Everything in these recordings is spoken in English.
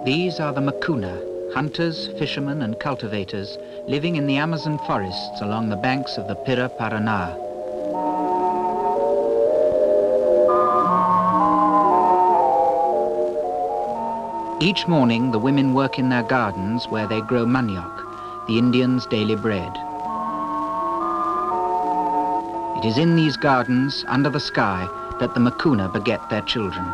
These are the Makuna, hunters, fishermen and cultivators living in the Amazon forests along the banks of the Piraparana. Each morning the women work in their gardens where they grow manioc, the Indians' daily bread. It is in these gardens, under the sky, that the Makuna beget their children.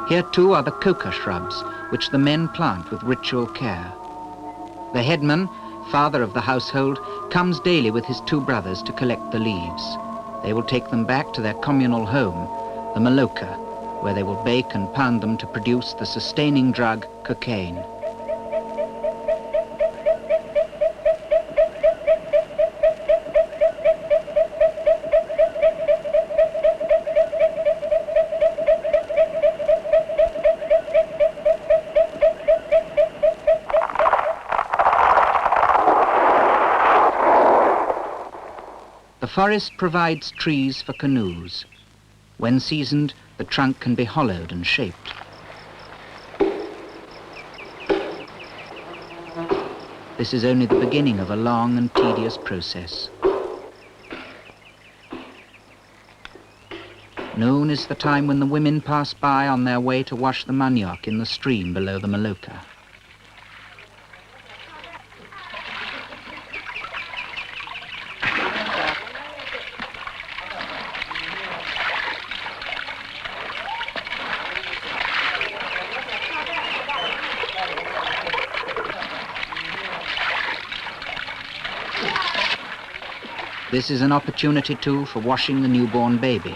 Here too are the coca shrubs, which the men plant with ritual care. The headman, father of the household, comes daily with his two brothers to collect the leaves. They will take them back to their communal home, the Maloka, where they will bake and pound them to produce the sustaining drug, cocaine. The forest provides trees for canoes. When seasoned, the trunk can be hollowed and shaped. This is only the beginning of a long and tedious process. Noon is the time when the women pass by on their way to wash the manioc in the stream below the Maloka. This is an opportunity too for washing the newborn baby.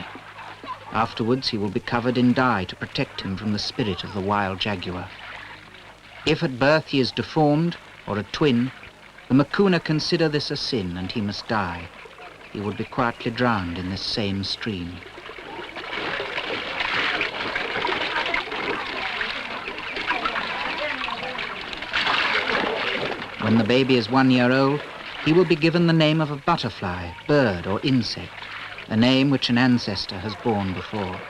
Afterwards he will be covered in dye to protect him from the spirit of the wild jaguar. If at birth he is deformed or a twin, the Makuna consider this a sin and he must die. He would be quietly drowned in this same stream. When the baby is 1 year old, he will be given the name of a butterfly, bird or insect, a name which an ancestor has borne before.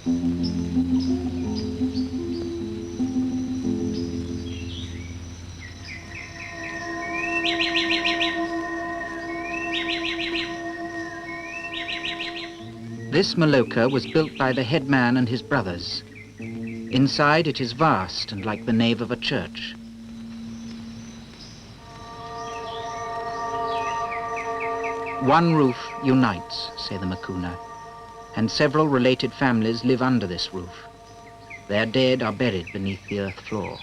This Maloka was built by the headman and his brothers. Inside it is vast and like the nave of a church. One roof unites, say the Makuna, and several related families live under this roof. Their dead are buried beneath the earth floor.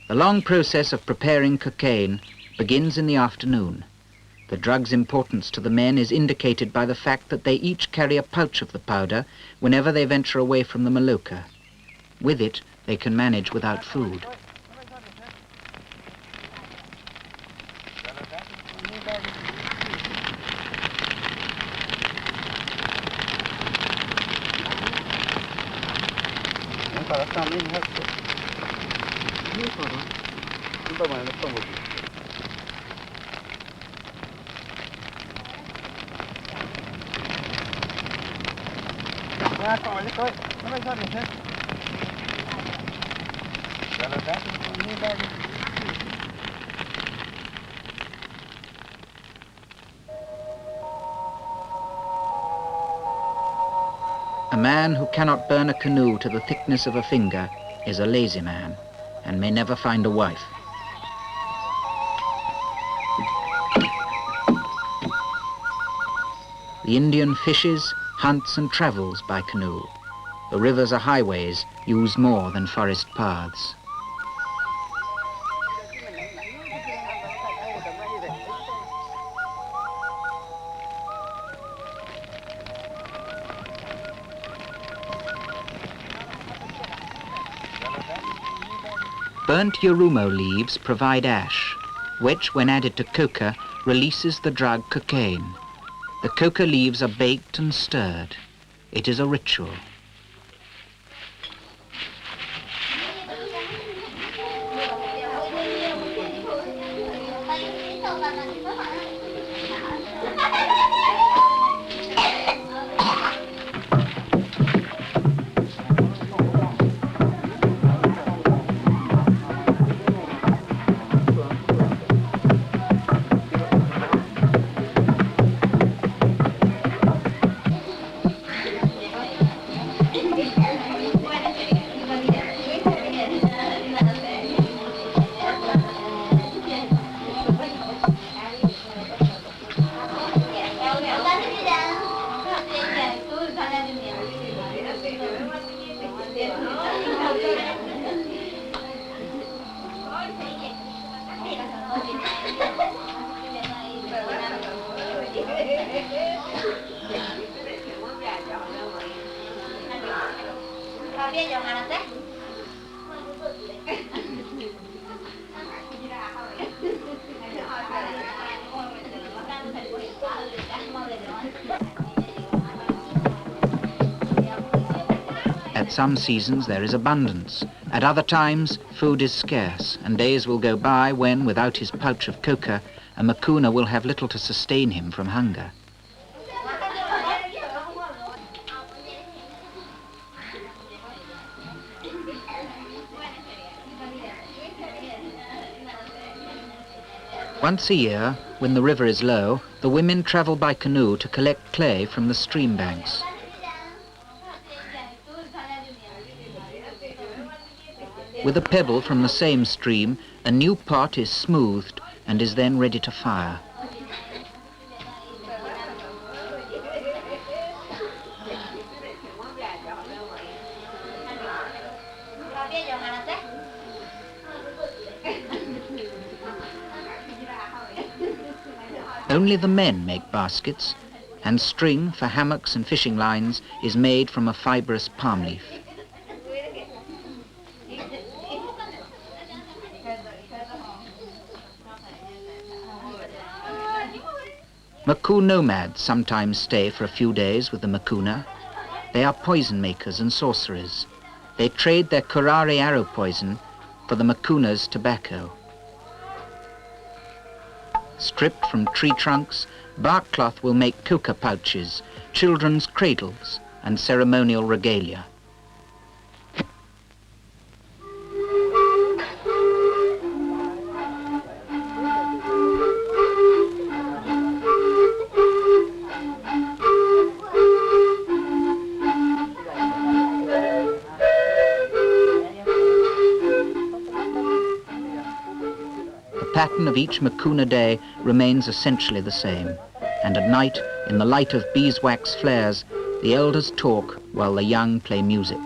The long process of preparing cocaine begins in the afternoon. The drug's importance to the men is indicated by the fact that they each carry a pouch of the powder whenever they venture away from the Maloka. With it, they can manage without food. A man who cannot burn a canoe to the thickness of a finger is a lazy man and may never find a wife. The Indian fishes, hunts and travels by canoe. The rivers are highways used more than forest paths. Burnt Yorumo leaves provide ash, which, when added to coca, releases the drug cocaine. The coca leaves are baked and stirred. It is a ritual. At some seasons there is abundance. At other times, food is scarce, and days will go by when, without his pouch of coca, a Makuna will have little to sustain him from hunger. Once a year, when the river is low, the women travel by canoe to collect clay from the stream banks. With a pebble from the same stream, a new pot is smoothed and is then ready to fire. Only the men make baskets, and string for hammocks and fishing lines is made from a fibrous palm leaf. Maku nomads sometimes stay for a few days with the Makuna. They are poison makers and sorcerers. They trade their curare arrow poison for the Makuna's tobacco. Stripped from tree trunks, Bark cloth will make coca pouches, children's cradles, and ceremonial regalia. The pattern of each Makuna day remains essentially the same, and at night, in the light of beeswax flares, the elders talk while the young play music.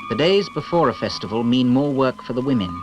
The days before a festival mean more work for the women.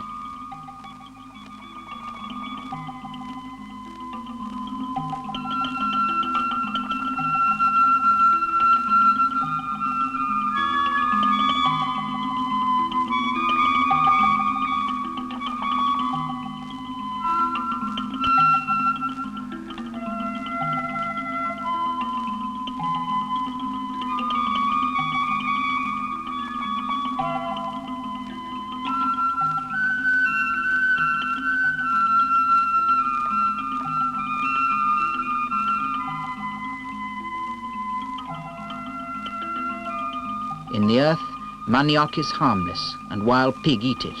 In the earth, manioc is harmless and wild pig eat it.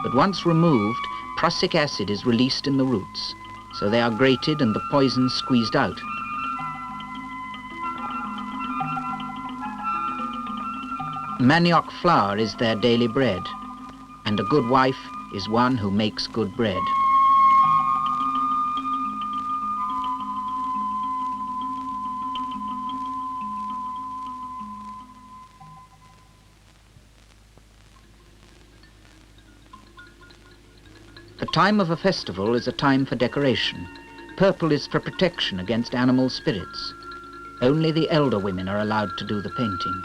But once removed, prussic acid is released in the roots, so they are grated and the poison squeezed out. Manioc flour is their daily bread, and a good wife is one who makes good bread. The time of a festival is a time for decoration. Purple is for protection against animal spirits. Only the elder women are allowed to do the painting.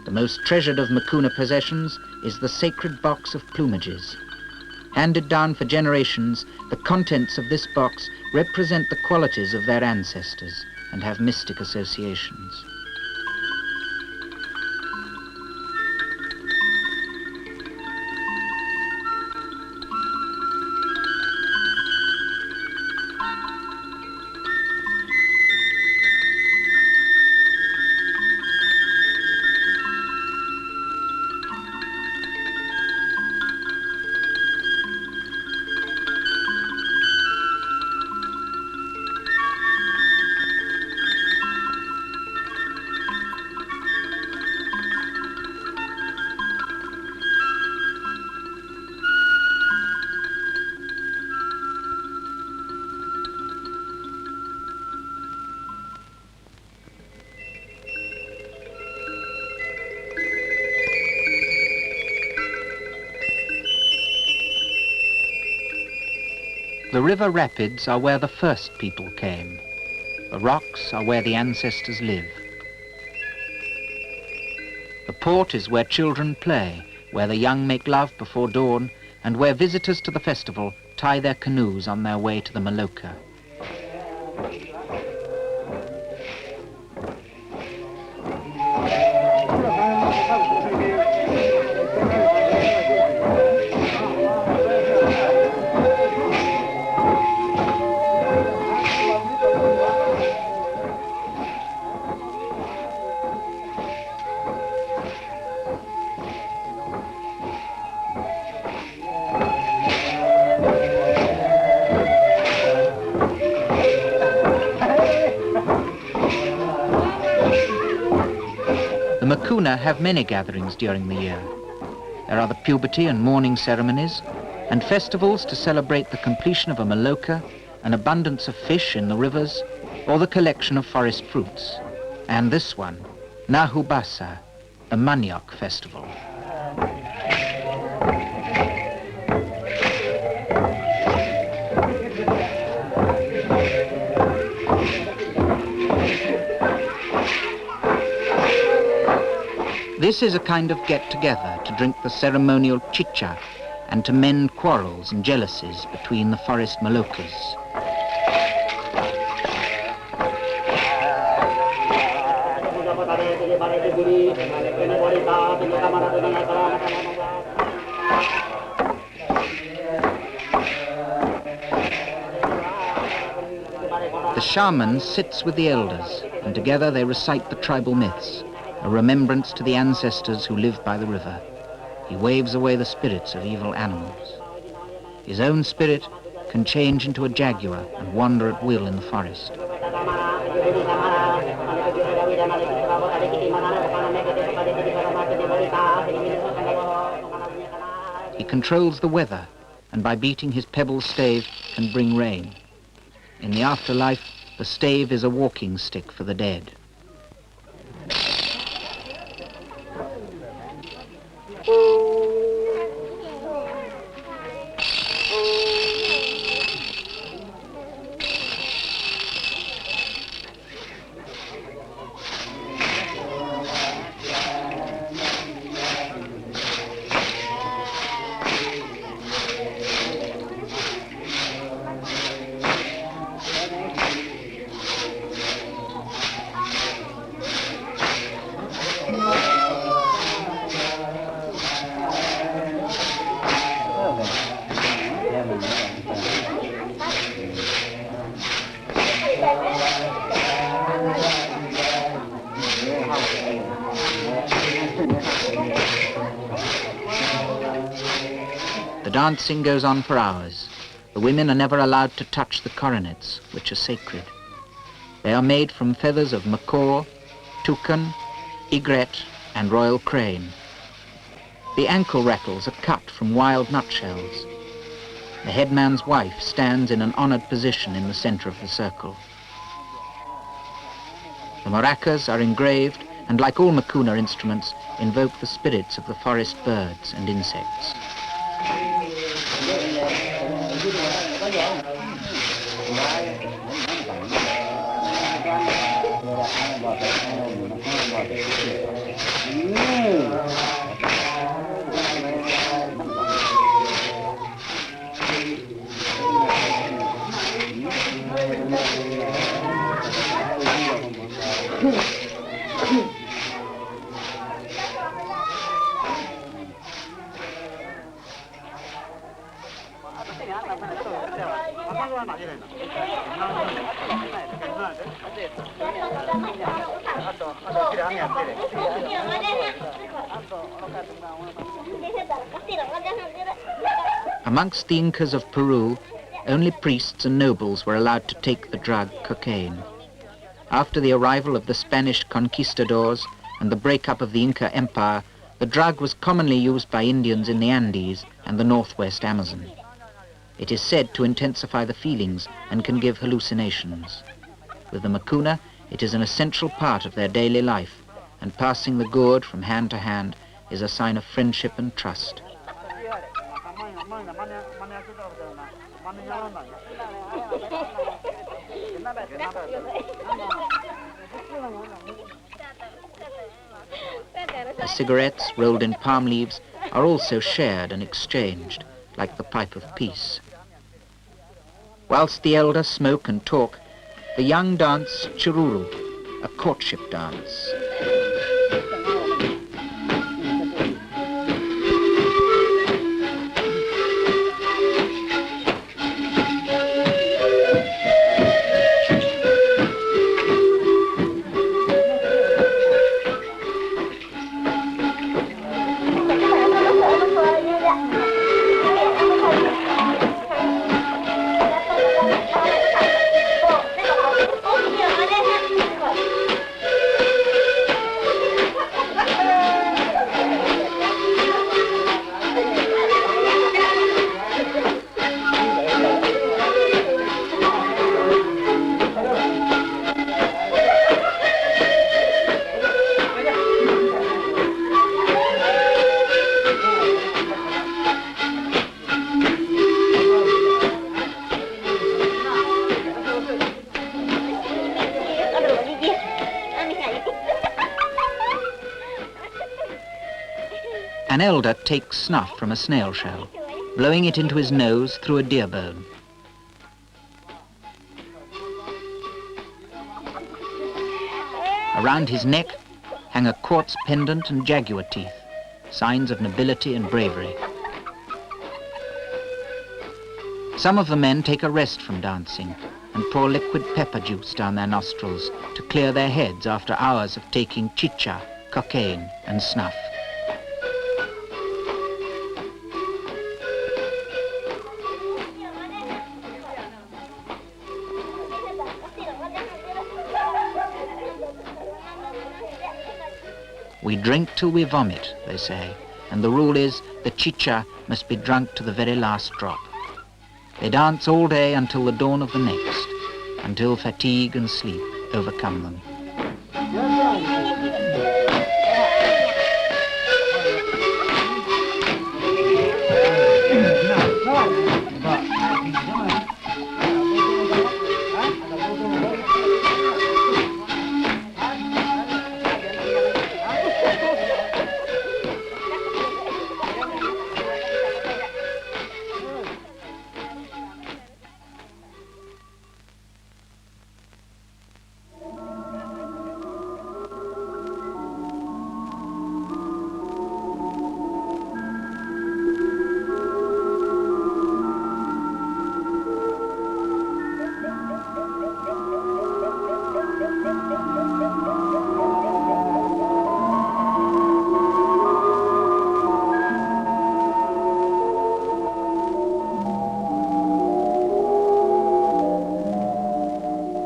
The most treasured of Makuna possessions is the sacred box of plumages. Handed down for generations, the contents of this box represent the qualities of their ancestors and have mystic associations. The river rapids are where the first people came. The rocks are where the ancestors live. The port is where children play, where the young make love before dawn, and where visitors to the festival tie their canoes on their way to the Maloka. Makuna have many gatherings during the year. There are the puberty and mourning ceremonies, and festivals to celebrate the completion of a maloka, an abundance of fish in the rivers, or the collection of forest fruits. And this one, Nahubasa, a manioc festival. This is a kind of get-together to drink the ceremonial chicha and to mend quarrels and jealousies between the forest malokas. The shaman sits with the elders, and together they recite the tribal myths, a remembrance to the ancestors who lived by the river. He waves away the spirits of evil animals. His own spirit can change into a jaguar and wander at will in the forest. He controls the weather, and by beating his pebble stave can bring rain. In the afterlife, the stave is a walking stick for the dead. The dancing goes on for hours. The women are never allowed to touch the coronets, which are sacred. They are made from feathers of macaw, toucan, egret, and royal crane. The ankle rattles are cut from wild nutshells. The headman's wife stands in an honored position in the center of the circle. The maracas are engraved and, like all Makuna instruments, invoke the spirits of the forest birds and insects. Amongst the Incas of Peru, only priests and nobles were allowed to take the drug cocaine. After the arrival of the Spanish conquistadors and the breakup of the Inca Empire, the drug was commonly used by Indians in the Andes and the northwest Amazon. It is said to intensify the feelings and can give hallucinations. With the Makuna, it is an essential part of their daily life, and passing the gourd from hand to hand is a sign of friendship and trust. The cigarettes, rolled in palm leaves, are also shared and exchanged, like the pipe of peace. Whilst the elder smoke and talk, the young dance chururu, a courtship dance. An elder takes snuff from a snail shell, blowing it into his nose through a deer bone. Around his neck hang a quartz pendant and jaguar teeth, signs of nobility and bravery. Some of the men take a rest from dancing and pour liquid pepper juice down their nostrils to clear their heads after hours of taking chicha, cocaine, and snuff. We drink till we vomit, they say, and the rule is the chicha must be drunk to the very last drop. They dance all day until the dawn of the next, until fatigue and sleep overcome them.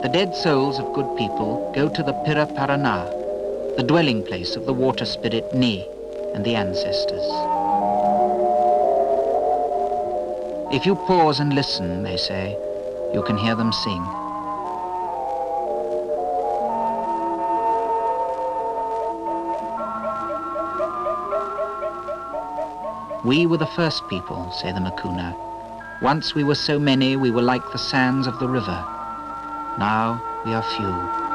The dead souls of good people go to the Piraparana, the dwelling place of the water spirit Ni and the ancestors. If you pause and listen, they say, you can hear them sing. We were the first people, say the Makuna. Once we were so many, we were like the sands of the river. Now we are few.